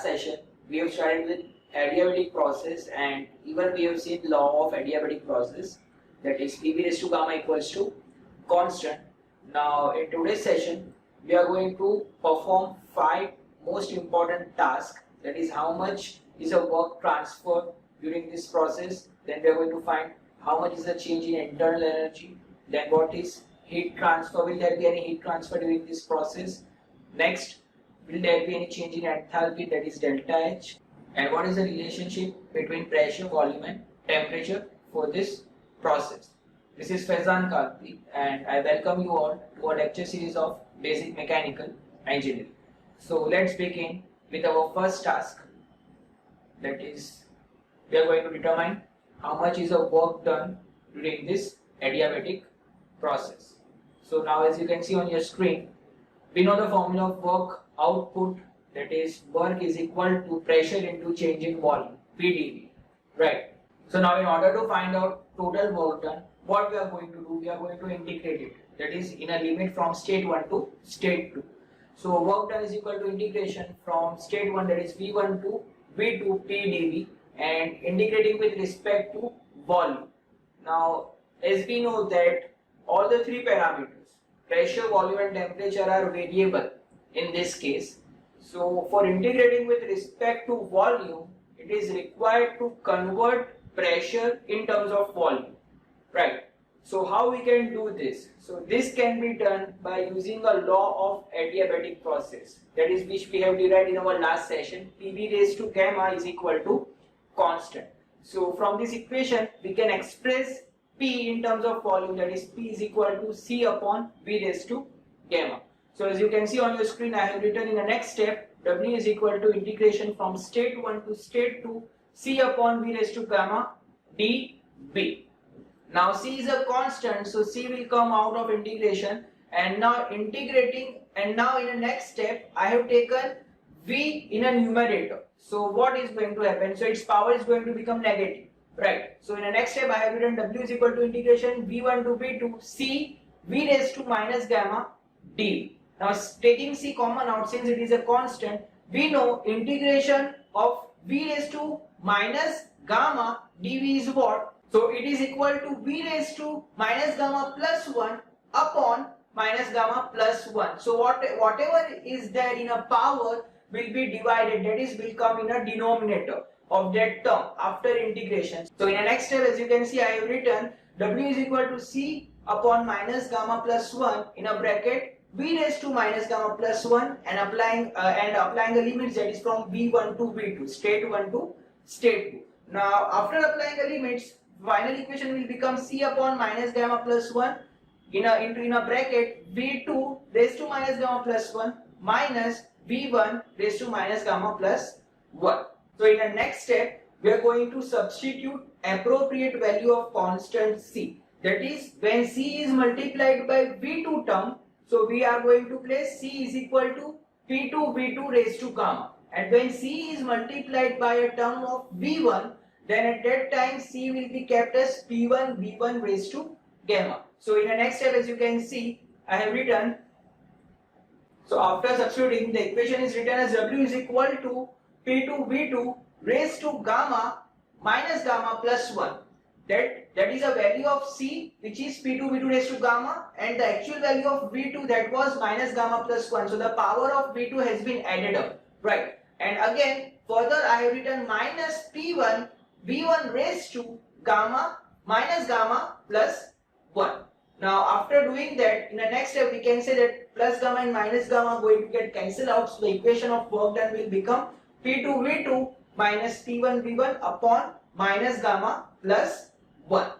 last session, we have started with adiabatic process, and even we have seen law of adiabatic process, that is Pv raised to gamma equals to constant. Now in today's session, we are going to perform 5 most important tasks, that is how much is a work transfer during this process, then we are going to find how much is the change in internal energy, then what is heat transfer, will there be any heat transfer during this process, next will there be any change in enthalpy, that is delta H, and what is the relationship between pressure, volume and temperature for this process. This is Faizan Karti and I welcome you all to our lecture series of Basic Mechanical Engineering. So let's begin with our first task, that is we are going to determine how much is the work done during this adiabatic process. So now as you can see on your screen, we know the formula of work output, that is work is equal to pressure into change in volume, PdV, right? So now in order to find out total work done, what we are going to do, we are going to integrate it, that is in a limit from state 1 to state 2. So work done is equal to integration from state 1, that is V1 to V2 PdV, and integrating with respect to volume. Now as we know that all the 3 parameters, pressure, volume and temperature, are variable in this case. So for integrating with respect to volume, it is required to convert pressure in terms of volume, right? So how we can do this? So this can be done by using a law of adiabatic process, that is which we have derived in our last session. Pv raised to gamma is equal to constant. So from this equation we can express P in terms of volume, that is P is equal to C upon V raised to gamma. So as you can see on your screen, I have written in the next step, W is equal to integration from state 1 to state 2 C upon V raised to gamma dV. Now C is a constant, so C will come out of integration, and now integrating, and now in the next step I have taken V in a numerator. So what is going to happen? So its power is going to become negative, right? So in the next step I have written W is equal to integration V1 to V2 C V raised to minus gamma dV. Now taking C common out, since it is a constant, we know integration of V raised to minus gamma dV is what? So it is equal to V raised to minus gamma plus 1 upon minus gamma plus 1. So whatever is there in a power will be divided, that is will come in a denominator of that term after integration. So in the next step, as you can see, I have written W is equal to C upon minus gamma plus 1 in a bracket V raised to minus gamma plus 1, and applying the limits, that is from V1 to V2, state 1 to state 2. Now after applying the limits, final equation will become C upon minus gamma plus 1 in a bracket V2 raised to minus gamma plus 1 minus V1 raised to minus gamma plus 1. So in the next step, we are going to substitute appropriate value of constant C. That is, when C is multiplied by V2 term, so we are going to place C is equal to P2 V2 raised to gamma. And when C is multiplied by a term of V1, then at that time C will be kept as P1 V1 raised to gamma. So in the next step, as you can see, I have written, so after substituting, the equation is written as W is equal to P2 V2 raised to gamma minus gamma plus 1. That is a value of C, which is P2 V2 raised to gamma, and the actual value of V2, that was minus gamma plus 1. So the power of V2 has been added up, right? And again further I have written minus P1 V1 raised to gamma minus gamma plus 1. Now after doing that, in the next step we can say that plus gamma and minus gamma are going to get cancelled out, so the equation of work done will become P2 V2 minus P1 V1 upon minus gamma plus 1.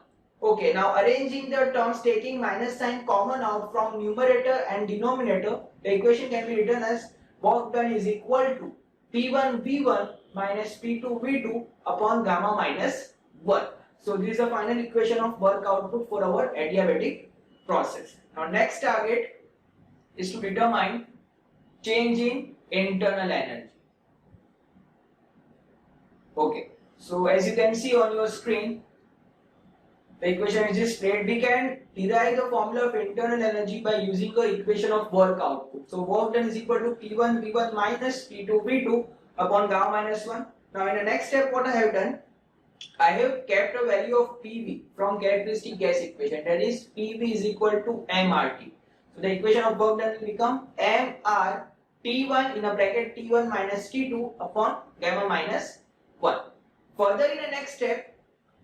Okay, now arranging the terms, taking minus sign common out from numerator and denominator, the equation can be written as work done is equal to P1 V1 minus P2 V2 upon gamma minus 1. So this is the final equation of work output for our adiabatic process. Now next target is to determine change in internal energy. Okay, so as you can see on your screen, the equation is displayed. We can derive the formula of internal energy by using the equation of work output. So work done is equal to P1 V1 minus P2 V2 upon gamma minus 1. Now in the next step what I have done, I have kept a value of PV from characteristic gas equation, that is PV is equal to mRT. So the equation of work done will become mR T1 in a bracket T1 minus T2 upon gamma minus 1. Further in the next step,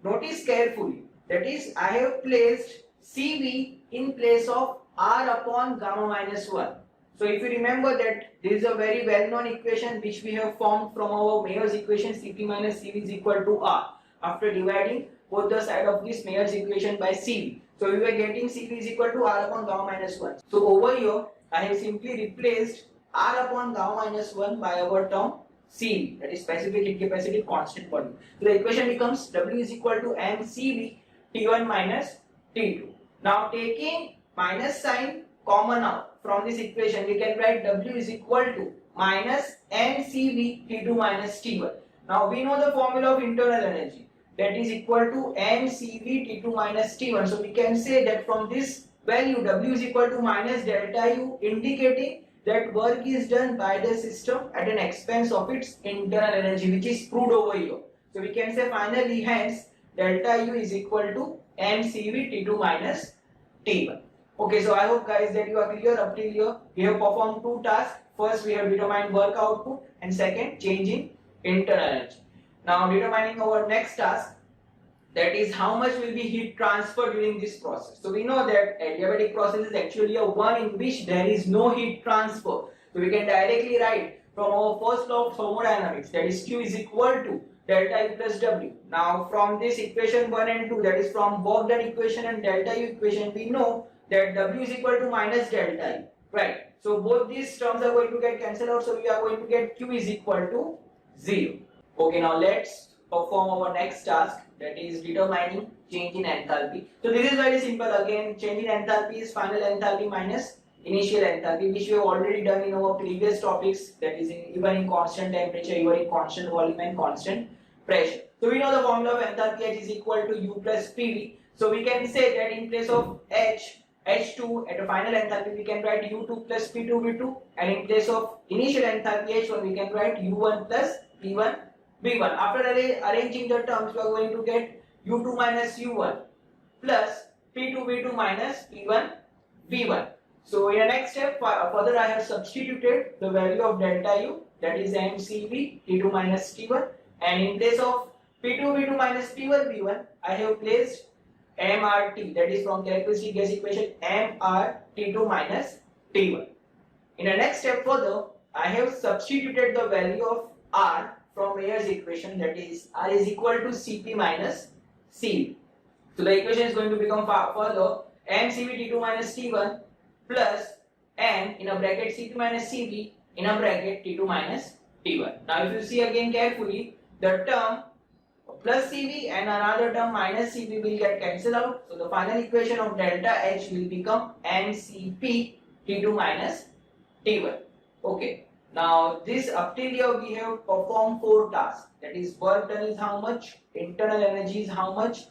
notice carefully, that is I have placed CV in place of R upon gamma minus 1. So if you remember that this is a very well known equation which we have formed from our Mayer's equation, Cp minus Cv is equal to R, after dividing both the side of this Mayer's equation by Cv. So we were getting Cv is equal to R upon gamma minus 1. So over here I have simply replaced R upon gamma minus 1 by our term Cv, that is specific heat capacity constant volume. So the equation becomes W is equal to mCv T1 minus T2. Now taking minus sign common out from this equation, we can write W is equal to minus mCv T2 minus T1. Now we know the formula of internal energy, that is equal to mCv T2 minus T1. So we can say that from this value W is equal to minus delta U, indicating that work is done by the system at an expense of its internal energy, which is proved over here. So we can say finally hence delta U is equal to mCv T2 minus T1. Okay, so I hope guys that you are clear up till here. We have performed two tasks. First we have determined work output and second change in internal energy. Now determining our next task, that is how much will be heat transfer during this process. So we know that adiabatic process is actually a one in which there is no heat transfer. So we can directly write from our first law of thermodynamics, that is Q is equal to delta U plus W. Now from this equation 1 and 2, that is from work done equation and delta U equation, we know that W is equal to minus delta U, right? So both these terms are going to get cancelled out, so we are going to get Q is equal to 0. Okay, now let's perform our next task, that is determining change in enthalpy. So this is very simple. Again, change in enthalpy is final enthalpy minus initial enthalpy, which we have already done in our previous topics, that is even in constant temperature, even in constant volume and constant pressure. So we know the formula of enthalpy H is equal to U plus PV. So we can say that in place of H2 at a final enthalpy we can write U2 plus P2 V2, and in place of initial enthalpy H1 we can write U1 plus P1 V1. After arranging the terms, we are going to get U2 minus U1 plus P2 V2 minus P1 V1. So in the next step, further I have substituted the value of delta U, that is mCv T2 minus T1, and in place of P2 V2 minus P1 V1, I have placed mRT, that is from characteristic gas equation mR T2 minus T1. In the next step further, I have substituted the value of R from Mayer's equation, that is R is equal to Cp minus Cv. So the equation is going to become further mCv T2 minus T1 plus m in a bracket Cp minus Cv in a bracket T2 minus T1. Now if you see again carefully, the term plus Cv and another term minus Cv will get cancelled out. So the final equation of delta H will become mCp T2 minus T1. Okay. Now this up till here we have performed 4 tasks, that is work done is how much, internal energy is how much,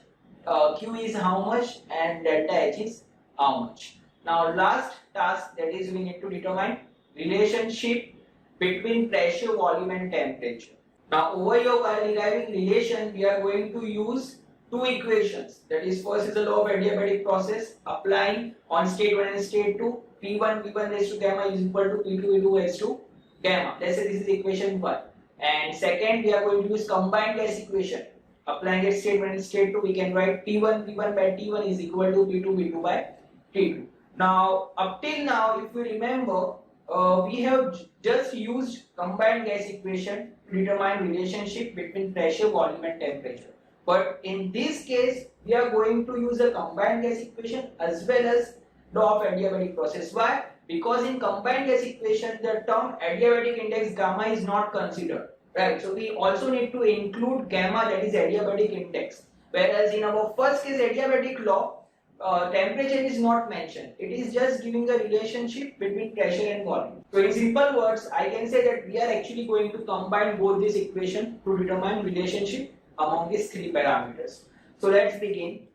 Q is how much, and delta H is how much. Now last task, that is we need to determine relationship between pressure, volume and temperature. Now over here while deriving relation we are going to use two equations, that is first is the law of adiabatic process applying on state 1 and state 2, P1 V1 raised to gamma is equal to P2 V2 raised to gamma. Let's say this is equation 1. And second, we are going to use combined gas equation. Applying at state 1 and state 2, we can write T1 V1 by T1 is equal to P2 V2 by T2. Now, up till now, if you remember, we have just used combined gas equation to determine relationship between pressure, volume and temperature. But in this case, we are going to use a combined gas equation as well as law of adiabatic process. Why? Because in combined gas equation, the term adiabatic index gamma is not considered, right? So we also need to include gamma, that is adiabatic index. Whereas in our first case adiabatic law, temperature is not mentioned. It is just giving a relationship between pressure and volume. So in simple words, I can say that we are actually going to combine both these equations to determine relationship among these 3 parameters. So let's begin.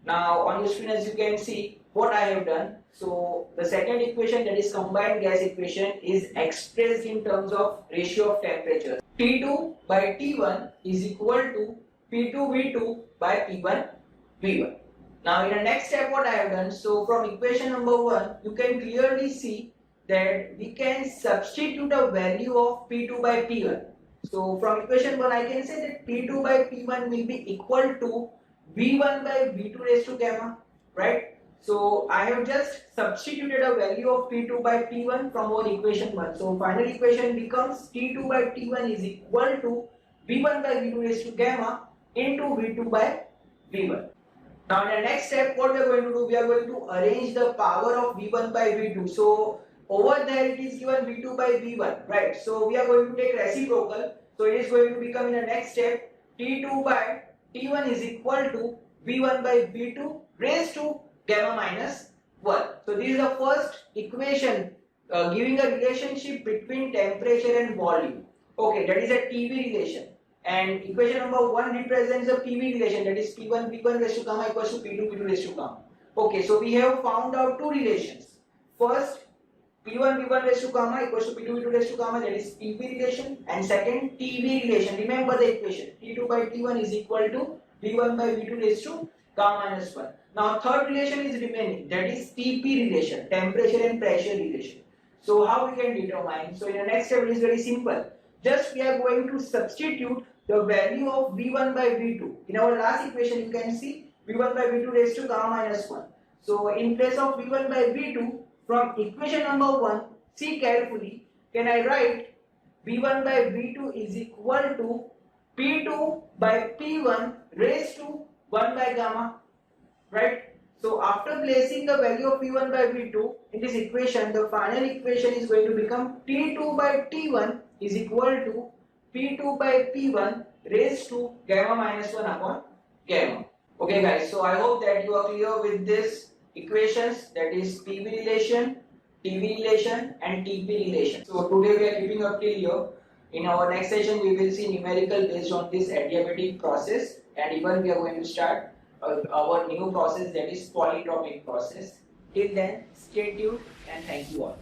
Now on your screen, as you can see what I have done. So the second equation, that is combined gas equation, is expressed in terms of ratio of temperature. T2 by T1 is equal to P2V2 by P1V1. Now in the next step what I have done, so from equation number 1 you can clearly see that we can substitute a value of P2 by P1. So from equation 1 I can say that P2 by P1 will be equal to V1 by V2 raised to gamma, right? So I have just substituted a value of P2 by P1 from our equation 1. So final equation becomes T2 by T1 is equal to V1 by V2 raised to gamma into V2 by V1. Now in the next step what we are going to do, we are going to arrange the power of V1 by V2. So over there it is given V2 by V1, right? So we are going to take reciprocal. So it is going to become in the next step T2 by T1 is equal to V1 by V2 raised to gamma minus 1. So this is the first equation giving a relationship between temperature and volume. Okay, that is a TV relation. And equation number 1 represents the PV relation, that is P1 V1 raised to gamma equals to P2 V2 raised to gamma. Okay, so we have found out two relations. First, P1 V1 raised to gamma equals to P2 V2 raised to gamma, that is PV relation. And second, TV relation. Remember the equation, T2 by T1 is equal to V1 by V2 raised to gamma minus 1. Now third relation is remaining, that is TP relation, temperature and pressure relation. So how we can determine? So in the next step it is very simple. Just we are going to substitute the value of V1 by V2. In our last equation you can see V1 by V2 raised to gamma minus 1. So in place of V1 by V2, from equation number 1, see carefully, can I write V1 by V2 is equal to P2 by P1 raised to 1 by gamma, right? So after placing the value of P1 by V2 in this equation, the final equation is going to become T2 by T1 is equal to P2 by P1 raised to gamma minus 1 upon gamma. Okay guys, so I hope that you are clear with this equations, that is PV relation, TV relation and TP relation. So today we are keeping up till here. In our next session we will see numerical based on this adiabatic process, and even we are going to start our new process, that is polytropic process. Till then, stay tuned and thank you all.